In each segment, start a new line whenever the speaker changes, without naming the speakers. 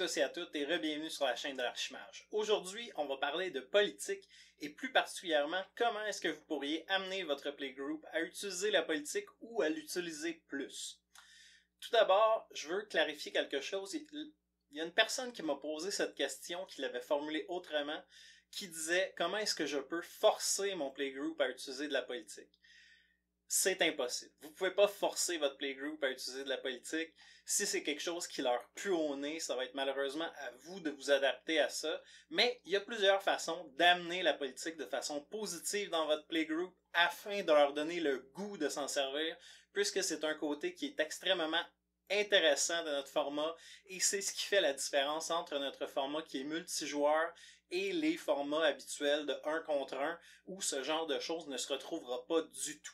tous et à toutes et re-bienvenue sur la chaîne de l'Archimage. Aujourd'hui, on va parler de politique et plus particulièrement comment est-ce que vous pourriez amener votre playgroup à utiliser la politique ou à l'utiliser plus. Tout d'abord, je veux clarifier quelque chose. Il y a une personne qui m'a posé cette question, qui l'avait formulée autrement, qui disait comment est-ce que je peux forcer mon playgroup à utiliser de la politique. C'est impossible. Vous pouvez pas forcer votre playgroup à utiliser de la politique. Si c'est quelque chose qui leur pue au nez, ça va être malheureusement à vous de vous adapter à ça. Mais il y a plusieurs façons d'amener la politique de façon positive dans votre playgroup afin de leur donner le goût de s'en servir, puisque c'est un côté qui est extrêmement intéressant de notre format et c'est ce qui fait la différence entre notre format qui est multijoueur et les formats habituels de 1 contre 1 où ce genre de choses ne se retrouvera pas du tout.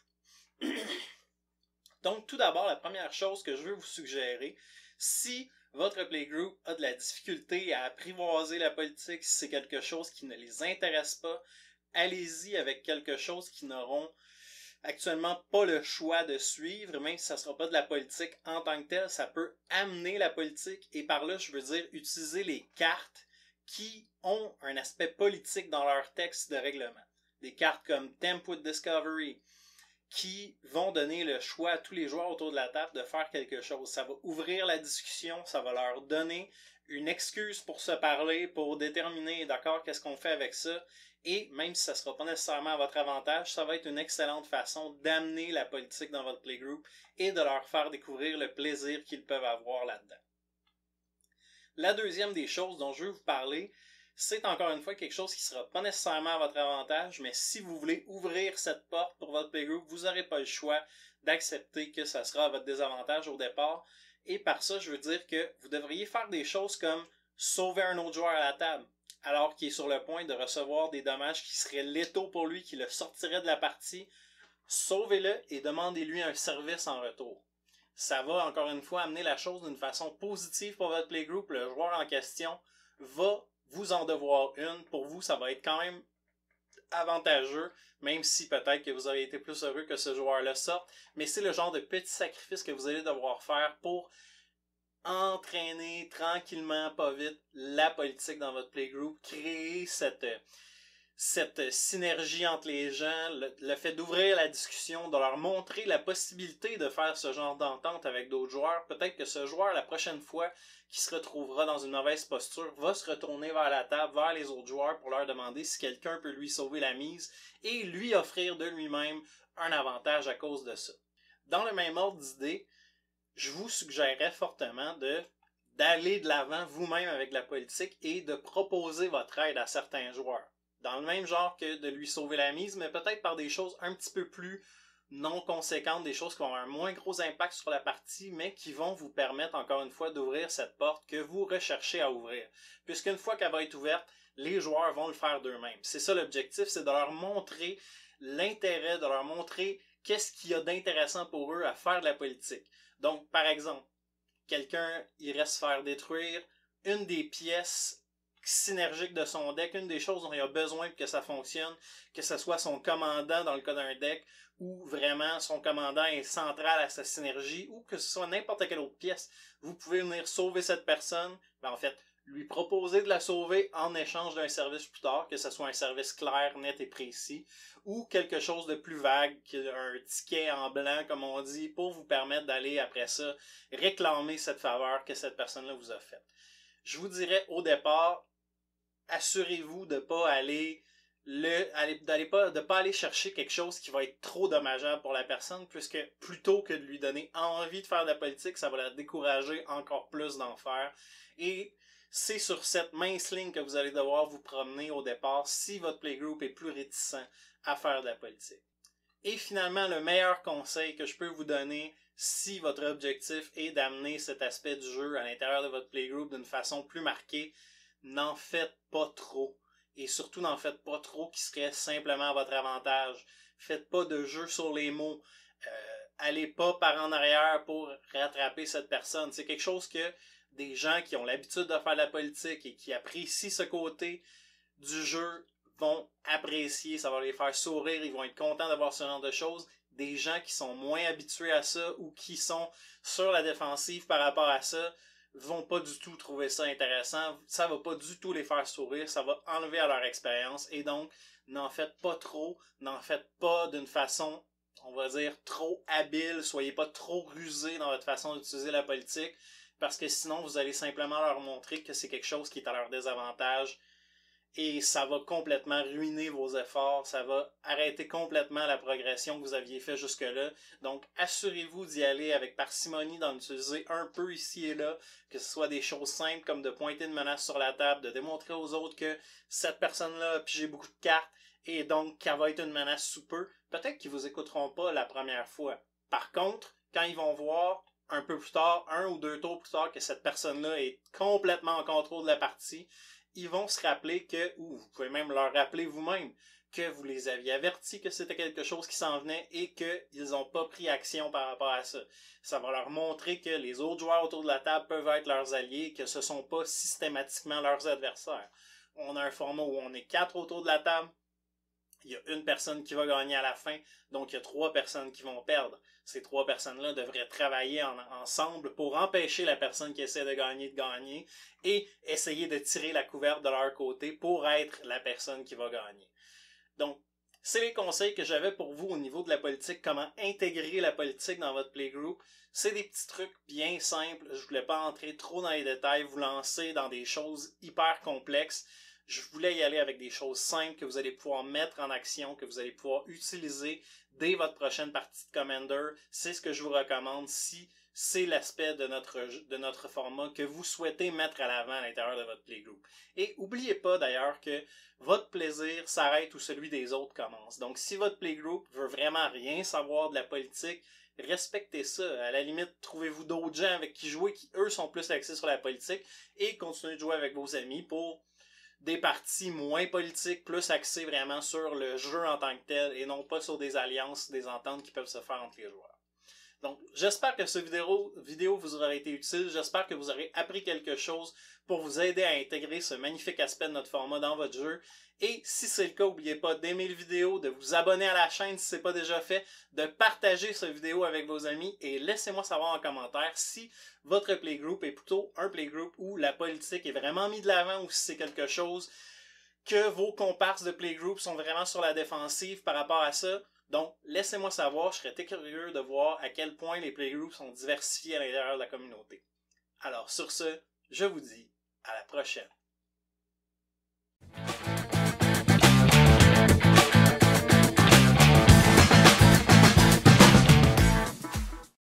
Donc, tout d'abord, la première chose que je veux vous suggérer, si votre playgroup a de la difficulté à apprivoiser la politique, si c'est quelque chose qui ne les intéresse pas, allez-y avec quelque chose qu'ils n'auront actuellement pas le choix de suivre, même si ça ne sera pas de la politique en tant que telle, ça peut amener la politique, et par là, je veux dire utiliser les cartes qui ont un aspect politique dans leur texte de règlement. Des cartes comme Temp with Discovery, qui vont donner le choix à tous les joueurs autour de la table de faire quelque chose. Ça va ouvrir la discussion, ça va leur donner une excuse pour se parler, pour déterminer, d'accord, qu'est-ce qu'on fait avec ça, et même si ça ne sera pas nécessairement à votre avantage, ça va être une excellente façon d'amener la politique dans votre playgroup et de leur faire découvrir le plaisir qu'ils peuvent avoir là-dedans. La deuxième des choses dont je veux vous parler, c'est encore une fois quelque chose qui ne sera pas nécessairement à votre avantage, mais si vous voulez ouvrir cette porte pour votre playgroup, vous n'aurez pas le choix d'accepter que ça sera à votre désavantage au départ. Et par ça, je veux dire que vous devriez faire des choses comme sauver un autre joueur à la table, alors qu'il est sur le point de recevoir des dommages qui seraient létaux pour lui, qui le sortiraient de la partie. Sauvez-le et demandez-lui un service en retour. Ça va encore une fois amener la chose d'une façon positive pour votre playgroup. Le joueur en question va vous en devoir une. Pour vous, ça va être quand même avantageux, même si peut-être que vous auriez été plus heureux que ce joueur-là sorte. Mais c'est le genre de petit sacrifice que vous allez devoir faire pour entraîner tranquillement, pas vite, la politique dans votre playgroup, créer cette synergie entre les gens, le fait d'ouvrir la discussion, de leur montrer la possibilité de faire ce genre d'entente avec d'autres joueurs. Peut-être que ce joueur, la prochaine fois qui se retrouvera dans une mauvaise posture, va se retourner vers la table, vers les autres joueurs pour leur demander si quelqu'un peut lui sauver la mise et lui offrir de lui-même un avantage à cause de ça. Dans le même ordre d'idée, je vous suggérerais fortement d'aller de l'avant vous-même avec la politique et de proposer votre aide à certains joueurs. Dans le même genre que de lui sauver la mise, mais peut-être par des choses un petit peu plus non conséquentes, des choses qui vont avoir un moins gros impact sur la partie, mais qui vont vous permettre encore une fois d'ouvrir cette porte que vous recherchez à ouvrir. Puisqu'une fois qu'elle va être ouverte, les joueurs vont le faire d'eux-mêmes. C'est ça l'objectif, c'est de leur montrer l'intérêt, de leur montrer qu'est-ce qu'il y a d'intéressant pour eux à faire de la politique. Donc, par exemple, quelqu'un irait se faire détruire une des pièces synergique de son deck, une des choses dont il a besoin pour que ça fonctionne, que ce soit son commandant dans le cas d'un deck, ou vraiment son commandant est central à sa synergie, ou que ce soit n'importe quelle autre pièce. Vous pouvez venir sauver cette personne, en fait, lui proposer de la sauver en échange d'un service plus tard, que ce soit un service clair, net et précis, ou quelque chose de plus vague, un ticket en blanc, comme on dit, pour vous permettre d'aller après ça réclamer cette faveur que cette personne-là vous a faite. Je vous dirais au départ, assurez-vous de pas aller chercher quelque chose qui va être trop dommageable pour la personne, puisque plutôt que de lui donner envie de faire de la politique, ça va la décourager encore plus d'en faire. Et c'est sur cette mince ligne que vous allez devoir vous promener au départ si votre playgroup est plus réticent à faire de la politique. Et finalement, le meilleur conseil que je peux vous donner, si votre objectif est d'amener cet aspect du jeu à l'intérieur de votre playgroup d'une façon plus marquée, n'en faites pas trop. Et surtout, n'en faites pas trop qui serait simplement à votre avantage. Faites pas de jeu sur les mots. Allez pas par en arrière pour rattraper cette personne. C'est quelque chose que des gens qui ont l'habitude de faire de la politique et qui apprécient ce côté du jeu vont apprécier. Ça va les faire sourire. Ils vont être contents d'avoir ce genre de choses. Des gens qui sont moins habitués à ça ou qui sont sur la défensive par rapport à ça vont pas du tout trouver ça intéressant, ça va pas du tout les faire sourire, ça va enlever à leur expérience, et donc n'en faites pas trop, n'en faites pas d'une façon, on va dire, trop habile, soyez pas trop rusé dans votre façon d'utiliser la politique, parce que sinon vous allez simplement leur montrer que c'est quelque chose qui est à leur désavantage, et ça va complètement ruiner vos efforts, ça va arrêter complètement la progression que vous aviez fait jusque-là. Donc, assurez-vous d'y aller avec parcimonie, d'en utiliser un peu ici et là, que ce soit des choses simples comme de pointer une menace sur la table, de démontrer aux autres que cette personne-là a pigé beaucoup de cartes et donc qu'elle va être une menace sous peu. Peut-être qu'ils vous écouteront pas la première fois. Par contre, quand ils vont voir un peu plus tard, 1 ou 2 tours plus tard, que cette personne-là est complètement en contrôle de la partie, ils vont se rappeler que, ou vous pouvez même leur rappeler vous-même, que vous les aviez avertis que c'était quelque chose qui s'en venait et qu'ils n'ont pas pris action par rapport à ça. Ça va leur montrer que les autres joueurs autour de la table peuvent être leurs alliés, que ce ne sont pas systématiquement leurs adversaires. On a un format où on est 4 autour de la table, il y a une personne qui va gagner à la fin, donc il y a 3 personnes qui vont perdre. Ces 3 personnes-là devraient travailler ensemble pour empêcher la personne qui essaie de gagner et essayer de tirer la couverte de leur côté pour être la personne qui va gagner. Donc, c'est les conseils que j'avais pour vous au niveau de la politique, comment intégrer la politique dans votre playgroup. C'est des petits trucs bien simples, je voulais pas entrer trop dans les détails, vous lancer dans des choses hyper complexes. Je voulais y aller avec des choses simples que vous allez pouvoir mettre en action, que vous allez pouvoir utiliser dès votre prochaine partie de Commander. C'est ce que je vous recommande si c'est l'aspect de notre format que vous souhaitez mettre à l'avant à l'intérieur de votre playgroup. Et n'oubliez pas d'ailleurs que votre plaisir s'arrête où celui des autres commence. Donc si votre playgroup veut vraiment rien savoir de la politique, respectez ça. À la limite, trouvez-vous d'autres gens avec qui jouer qui, eux, sont plus axés sur la politique et continuez de jouer avec vos amis pour des parties moins politiques, plus axées vraiment sur le jeu en tant que tel et non pas sur des alliances, des ententes qui peuvent se faire entre les joueurs. Donc, j'espère que cette vidéo vous aura été utile. J'espère que vous aurez appris quelque chose pour vous aider à intégrer ce magnifique aspect de notre format dans votre jeu. Et si c'est le cas, n'oubliez pas d'aimer la vidéo, de vous abonner à la chaîne si ce n'est pas déjà fait, de partager cette vidéo avec vos amis et laissez-moi savoir en commentaire si votre playgroup est plutôt un playgroup où la politique est vraiment mise de l'avant ou si c'est quelque chose que vos comparses de playgroup sont vraiment sur la défensive par rapport à ça. Donc, laissez-moi savoir, je serais très curieux de voir à quel point les playgroups sont diversifiés à l'intérieur de la communauté. Alors, sur ce, je vous dis à la prochaine.